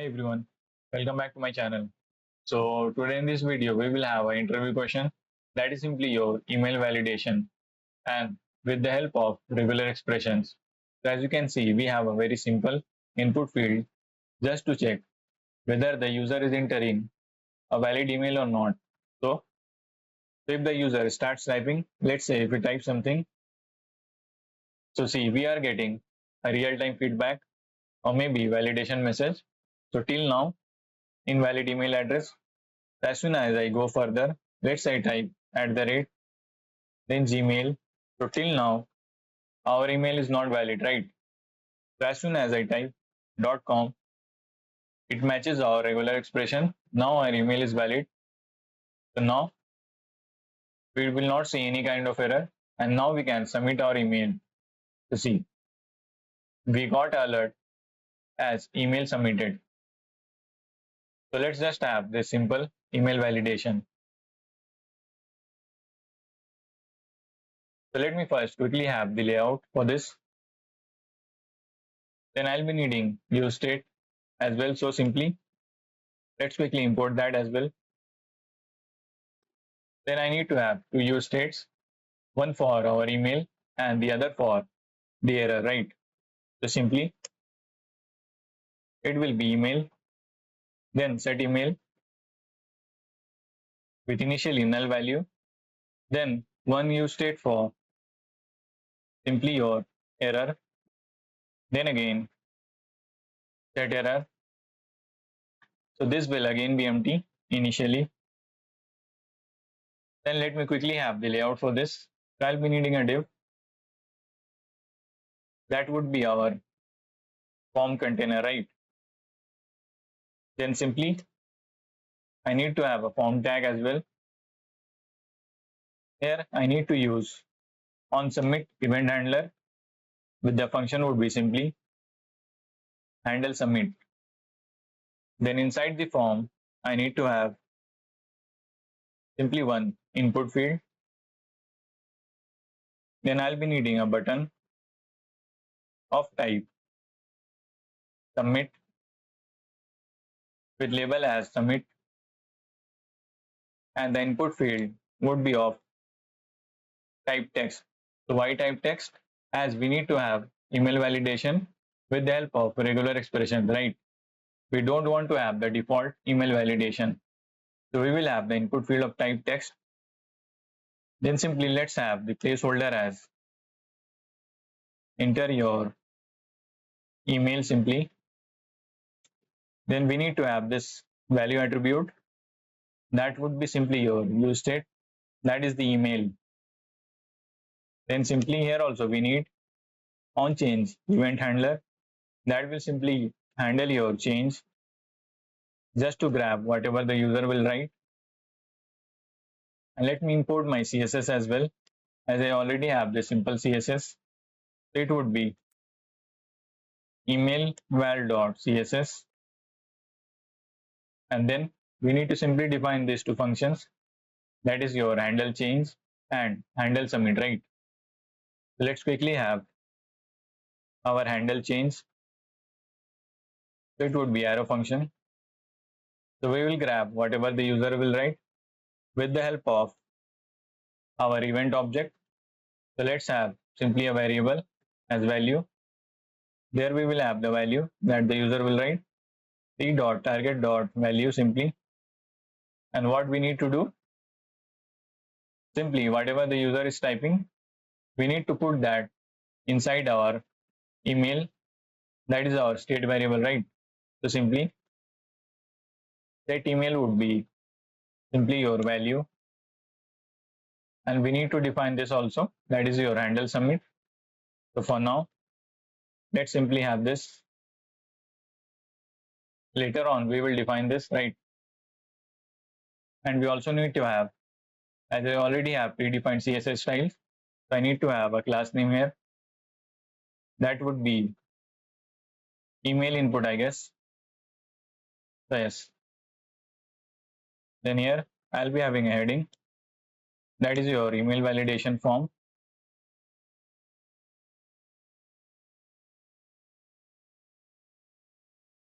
Hey everyone, welcome back to my channel. So today in this video we will have an interview question that is simply your email validation and with the help of regular expressions. So as you can see we have a very simple input field just to check whether the user is entering a valid email or not. So if the user starts typing, let's say if we type something, so see we are getting a real-time feedback or maybe validation message. So till now invalid email address. As soon as I go further, let's say I type @ then Gmail. So till now, our email is not valid, right? So as soon as I type .com, it matches our regular expression. Now our email is valid. So now we will not see any kind of error. And now we can submit our email to see. We got alert as email submitted. So let's just have this simple email validation. So let me first quickly have the layout for this. Then I'll be needing useState as well. So simply, let's quickly import that as well. Then I need to have two useStates, one for our email and the other for the error, right? So simply, it will be email, then set email with initially null value, then one useState for simply your error, then again set error. So this will again be empty initially. Then let me quickly have the layout for this. So I'll be needing a div. That would be our form container, right? Then simply, I need to have a form tag as well. Here I need to use on submit event handler with the function would be simply handle submit. Then inside the form, I need to have simply one input field. Then I'll be needing a button of type submit with label as submit, and the input field would be of type text. So why type text? As we need to have email validation with the help of regular expressions, right? We don't want to have the default email validation. So we will have the input field of type text. Then simply let's have the placeholder as enter your email simply. Then we need to have this value attribute that would be simply your useState, that is the email. Then simply here also we need on change event handler that will simply handle your change just to grab whatever the user will write. And let me import my CSS as well, as I already have the simple CSS. It would be email val.css, and then we need to simply define these two functions, that is your handle change and handle submit, right? So let's quickly have our handle change. So it would be arrow function. So we will grab whatever the user will write with the help of our event object. So let's have simply a variable as value. There we will have the value that the user will write, t.target.value simply. And what we need to do, simply whatever the user is typing, we need to put that inside our email, that is our state variable, right? So simply that email would be simply your value, and we need to define this also, that is your handle submit. So for now, let's simply have this. Later on we will define this, right? And we also need to have, as I already have predefined CSS styles, so I need to have a class name here. That would be email input, I guess. So yes. Then here I'll be having a heading, that is your email validation form.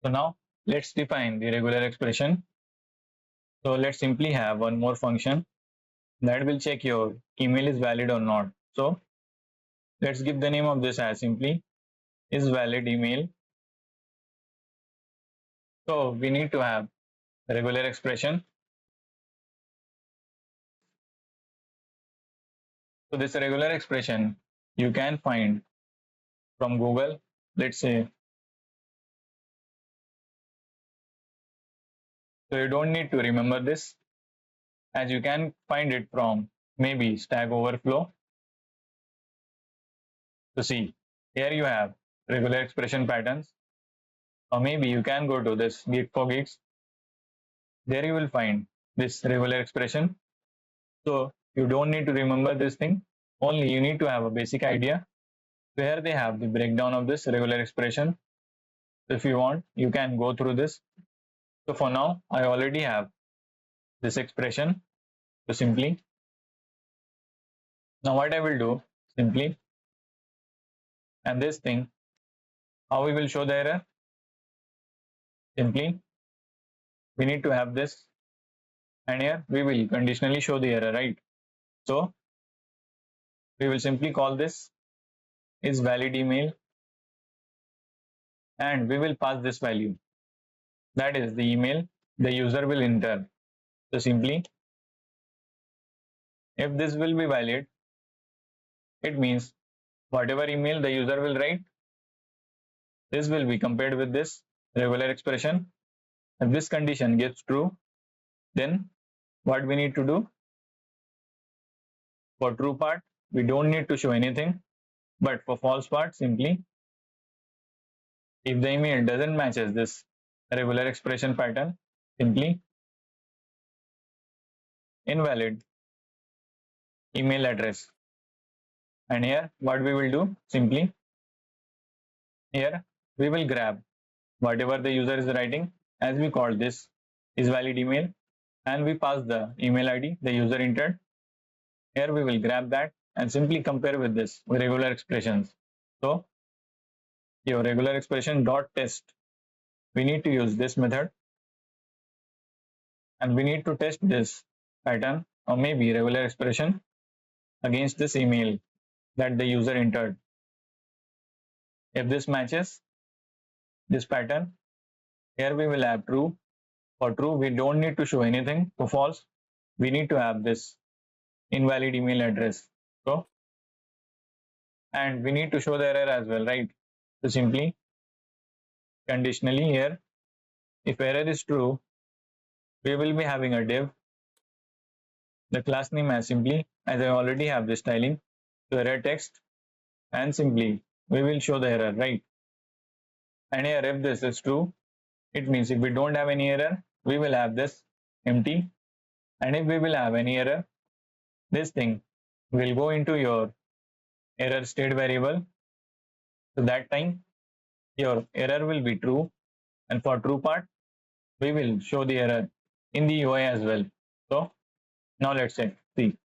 So now let's define the regular expression. So let's simply have one more function that will check your email is valid or not. So let's give the name of this as simply is valid email. So we need to have regular expression. So this regular expression you can find from Google. Let's say, so you don't need to remember this, as you can find it from maybe Stack Overflow. So see, here you have regular expression patterns, or maybe you can go to this Geek for Geeks. There you will find this regular expression. So you don't need to remember this thing, only you need to have a basic idea where they have the breakdown of this regular expression. If you want, you can go through this. So for now, I already have this expression. So simply, now what I will do simply, and this thing, how we will show the error? Simply, we need to have this, and here we will conditionally show the error, right? So we will simply call this is valid email, and we will pass this value. That is the email the user will enter. So simply, if this will be valid, it means whatever email the user will write, this will be compared with this regular expression. If this condition gets true, then what we need to do? For true part, we don't need to show anything, but for false part, simply, if the email doesn't matches this regular expression pattern, simply invalid email address. And here what we will do, simply here we will grab whatever the user is writing, as we call this is valid email, and we pass the email ID the user entered. Here we will grab that and simply compare with this regular expressions. So your regular expression dot test, we need to use this method, and we need to test this pattern or maybe regular expression against this email that the user entered. If this matches this pattern, here we will have true. For true, we don't need to show anything. For false, we need to have this invalid email address. So, and we need to show the error as well, right? So simply conditionally here, if error is true, we will be having a div. The class name as simply, as I already have the styling, to error text, and simply we will show the error, right? And here if this is true, it means if we don't have any error, we will have this empty. And if we will have any error, this thing will go into your error state variable. So that time your error will be true, and for true part, we will show the error in the UI as well. So now let's check. See,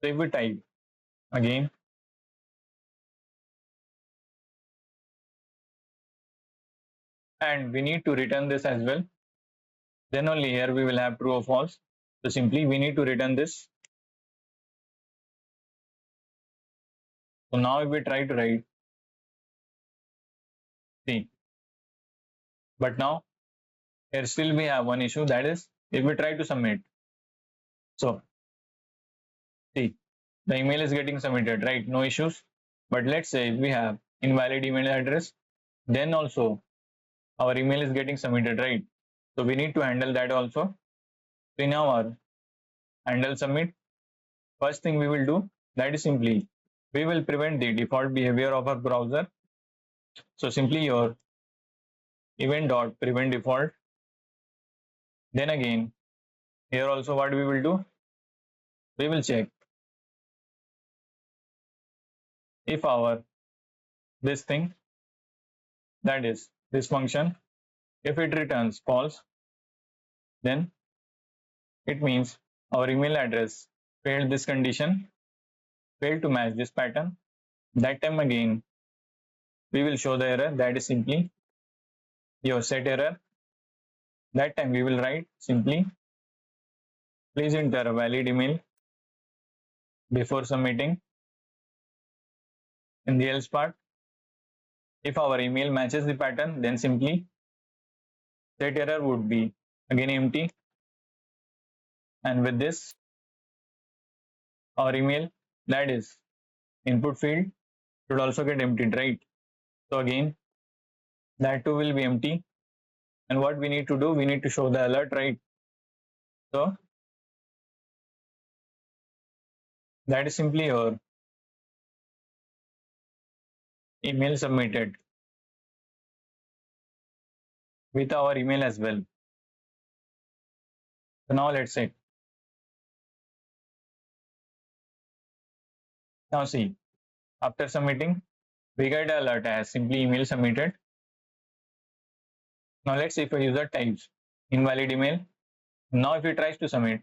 so if we type again, and we need to return this as well, then only here we will have true or false. So simply we need to return this. So now if we try to write, see, but now here still we have one issue, that is if we try to submit. So see, the email is getting submitted, right? No issues. But let's say if we have invalid email address, then also our email is getting submitted, right? So we need to handle that also. So in our handle submit, first thing we will do, that is simply we will prevent the default behavior of our browser. So simply your event dot prevent default. Then again, here also what we will do, we will check if our this thing, that is this function, if it returns false, then it means our email address failed this condition, failed to match this pattern. That time again we will show the error, that is simply your set error. That time we will write simply please enter a valid email before submitting. In the else part, if our email matches the pattern, then simply set error would be again empty, and with this our email, that is input field, should also get emptied, right? So again that too will be empty, and what we need to do, we need to show the alert, right? So that is simply your email submitted with our email as well. So now let's say, now see, after submitting we get an alert as simply email submitted. Now let's see if a user types invalid email. Now if he tries to submit,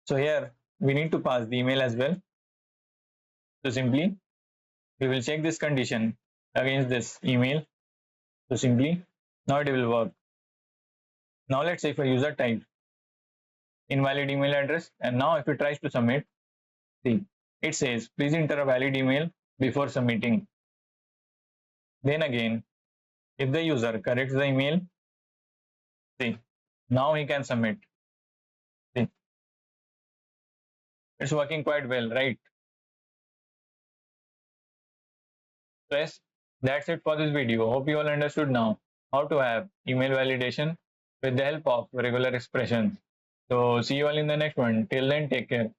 so here we need to pass the email as well. So simply we will check this condition against this email. So simply now it will work. Now let's say if a user types invalid email address, and now if he tries to submit, see, it says please enter a valid email before submitting. Then again, if the user corrects the email, see, now he can submit. See, it's working quite well, right? So yes, that's it for this video. Hope you all understood now how to have email validation with the help of regular expressions. So see you all in the next one. Till then, take care.